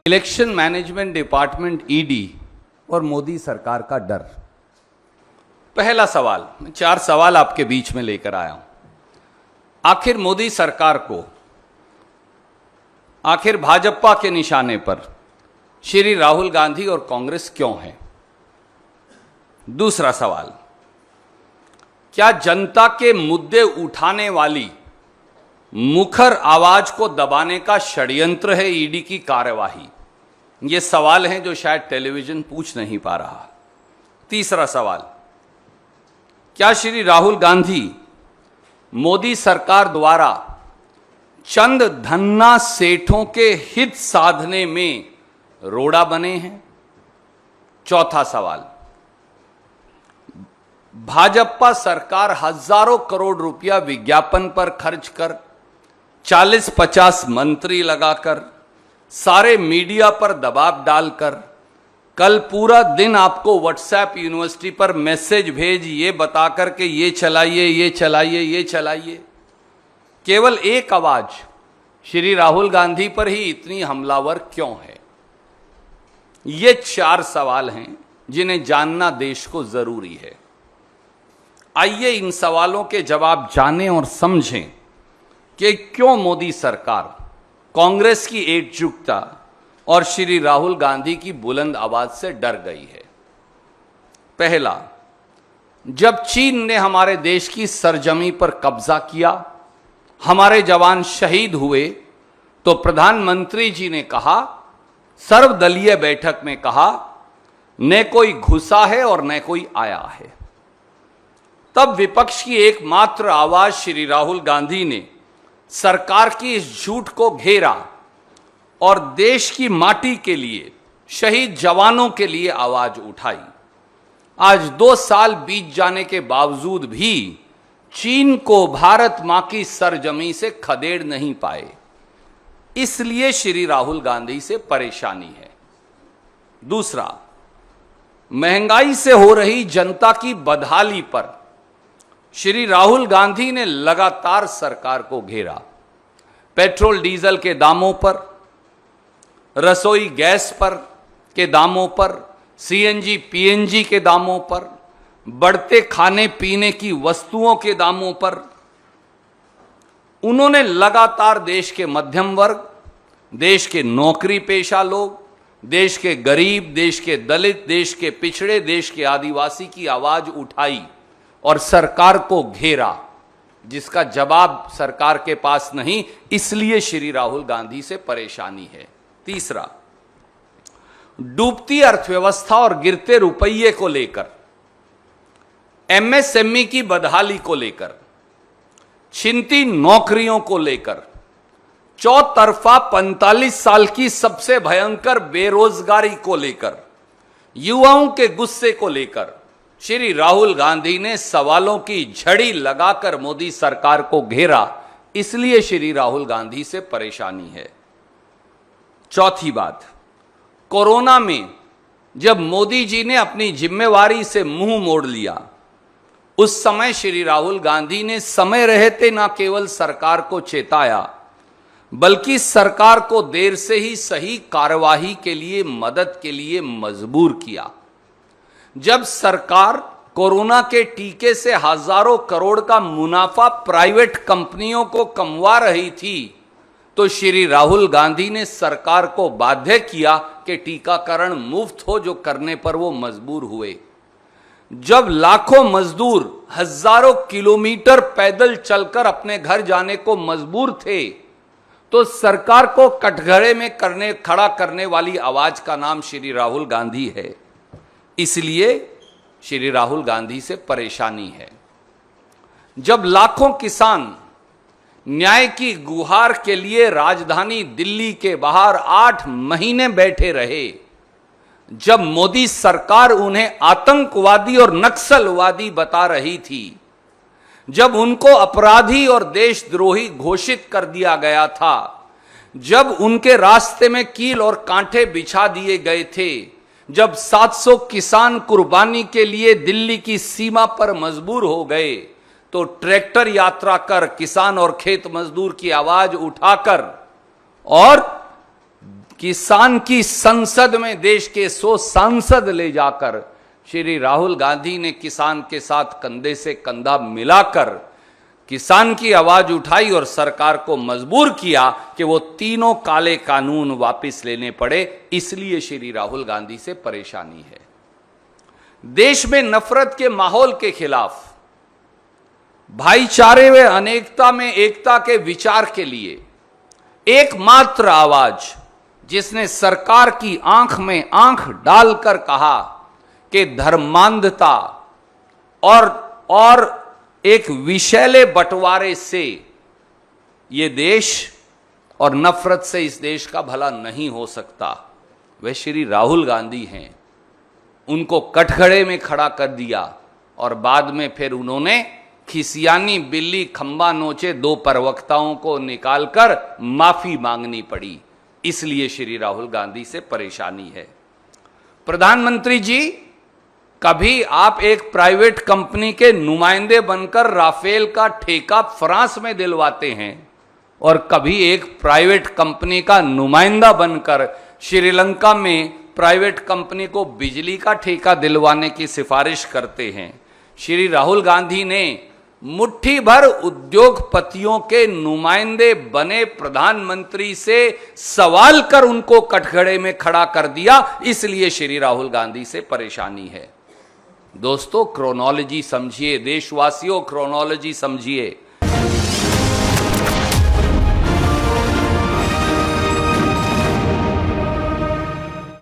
Election management department ED और मोदी सरकार का डर। पहला सवाल, मैं 4 सवाल आपके बीच में लेकर आया हूं। आखिर मोदी सरकार को, आखिर भाजपा के निशाने पर श्री राहुल गांधी और कांग्रेस क्यों है? दूसरा सवाल, क्या जनता के मुद्दे उठाने वाली मुखर आवाज को दबाने का षड्यंत्र है ईडी की कार्यवाही? ये सवाल हैं जो शायद टेलीविजन पूछ नहीं पा रहा। तीसरा सवाल, क्या श्री राहुल गांधी मोदी सरकार द्वारा चंद धन्ना सेठों के हित साधने में रोड़ा बने हैं? चौथा सवाल, भाजपा सरकार हजारों करोड़ रुपया विज्ञापन पर खर्च कर 40-50 मंत्री लगाकर सारे मीडिया पर दबाव डालकर कल पूरा दिन आपको व्हाट्सएप यूनिवर्सिटी पर मैसेज भेज ये बताकर के ये चलाइए ये चलाइए ये चलाइए, केवल एक आवाज श्री राहुल गांधी पर ही इतनी हमलावर क्यों है? ये 4 सवाल हैं जिन्हें जानना देश को जरूरी है। आइए इन सवालों के जवाब जानें और समझें कि क्यों मोदी सरकार कांग्रेस की एकजुटता और श्री राहुल गांधी की बुलंद आवाज से डर गई है। पहला, जब चीन ने हमारे देश की सरजमी पर कब्जा किया, हमारे जवान शहीद हुए, तो प्रधानमंत्री जी ने कहा, सर्वदलीय बैठक में कहा, न कोई घुसा है और न कोई आया है। तब विपक्ष की एकमात्र आवाज श्री राहुल गांधी ने सरकार की इस झूठ को घेरा और देश की माटी के लिए, शहीद जवानों के लिए आवाज उठाई। आज 2 साल बीत जाने के बावजूद भी चीन को भारत मां की सरजमी से खदेड़ नहीं पाए, इसलिए श्री राहुल गांधी से परेशानी है। दूसरा, महंगाई से हो रही जनता की बदहाली पर श्री राहुल गांधी ने लगातार सरकार को घेरा। पेट्रोल डीजल के दामों पर, रसोई गैस पर के दामों पर, सीएनजी पीएनजी के दामों पर, बढ़ते खाने पीने की वस्तुओं के दामों पर उन्होंने लगातार देश के मध्यम वर्ग, देश के नौकरी पेशा लोग, देश के गरीब, देश के दलित, देश के पिछड़े, देश के आदिवासी की आवाज उठाई और सरकार को घेरा, जिसका जवाब सरकार के पास नहीं, इसलिए श्री राहुल गांधी से परेशानी है। तीसरा, डूबती अर्थव्यवस्था और गिरते रुपये को लेकर, एमएसएमई की बदहाली को लेकर, छिनती नौकरियों को लेकर, चौतरफा 45 साल की सबसे भयंकर बेरोजगारी को लेकर, युवाओं के गुस्से को लेकर श्री राहुल गांधी ने सवालों की झड़ी लगाकर मोदी सरकार को घेरा, इसलिए श्री राहुल गांधी से परेशानी है। चौथी बात, कोरोना में जब मोदी जी ने अपनी जिम्मेवारी से मुंह मोड़ लिया, उस समय श्री राहुल गांधी ने समय रहते न केवल सरकार को चेताया, बल्कि सरकार को देर से ही सही कार्यवाही के लिए, मदद के लिए मजबूर किया। जब सरकार कोरोना के टीके से हजारों करोड़ का मुनाफा प्राइवेट कंपनियों को कमवा रही थी, तो श्री राहुल गांधी ने सरकार को बाध्य किया कि टीकाकरण मुफ्त हो, जो करने पर वो मजबूर हुए। जब लाखों मजदूर हजारों किलोमीटर पैदल चलकर अपने घर जाने को मजबूर थे, तो सरकार को कटघरे में खड़ा करने वाली आवाज का नाम श्री राहुल गांधी है, इसलिए श्री राहुल गांधी से परेशानी है। जब लाखों किसान न्याय की गुहार के लिए राजधानी दिल्ली के बाहर 8 महीने बैठे रहे, जब मोदी सरकार उन्हें आतंकवादी और नक्सलवादी बता रही थी, जब उनको अपराधी और देशद्रोही घोषित कर दिया गया था, जब उनके रास्ते में कील और कांटे बिछा दिए गए थे, जब 700 किसान कुर्बानी के लिए दिल्ली की सीमा पर मजबूर हो गए, तो ट्रैक्टर यात्रा कर किसान और खेत मजदूर की आवाज उठाकर और किसान की संसद में देश के 100 सांसद ले जाकर श्री राहुल गांधी ने किसान के साथ कंधे से कंधा मिलाकर किसान की आवाज उठाई और सरकार को मजबूर किया कि वो तीनों काले कानून वापस लेने पड़े। इसलिए श्री राहुल गांधी से परेशानी है। देश में नफरत के माहौल के खिलाफ, भाईचारे व अनेकता में एकता के विचार के लिए एकमात्र आवाज जिसने सरकार की आंख में आंख डालकर कहा कि धर्मांधता और एक विषैले बंटवारे से ये देश और नफरत से इस देश का भला नहीं हो सकता, वे श्री राहुल गांधी हैं। उनको कटघरे में खड़ा कर दिया और बाद में फिर उन्होंने खिसियानी बिल्ली खंबा नोचे 2 प्रवक्ताओं को निकालकर माफी मांगनी पड़ी। इसलिए श्री राहुल गांधी से परेशानी है। प्रधानमंत्री जी, कभी आप एक प्राइवेट कंपनी के नुमाइंदे बनकर राफेल का ठेका फ्रांस में दिलवाते हैं और कभी एक प्राइवेट कंपनी का नुमाइंदा बनकर श्रीलंका में प्राइवेट कंपनी को बिजली का ठेका दिलवाने की सिफारिश करते हैं। श्री राहुल गांधी ने मुट्ठी भर उद्योगपतियों के नुमाइंदे बने प्रधानमंत्री से सवाल कर उनको कटघरे में खड़ा कर दिया। इसलिए श्री राहुल गांधी से परेशानी है। दोस्तों, क्रोनोलॉजी समझिए, देशवासियों क्रोनोलॉजी समझिए।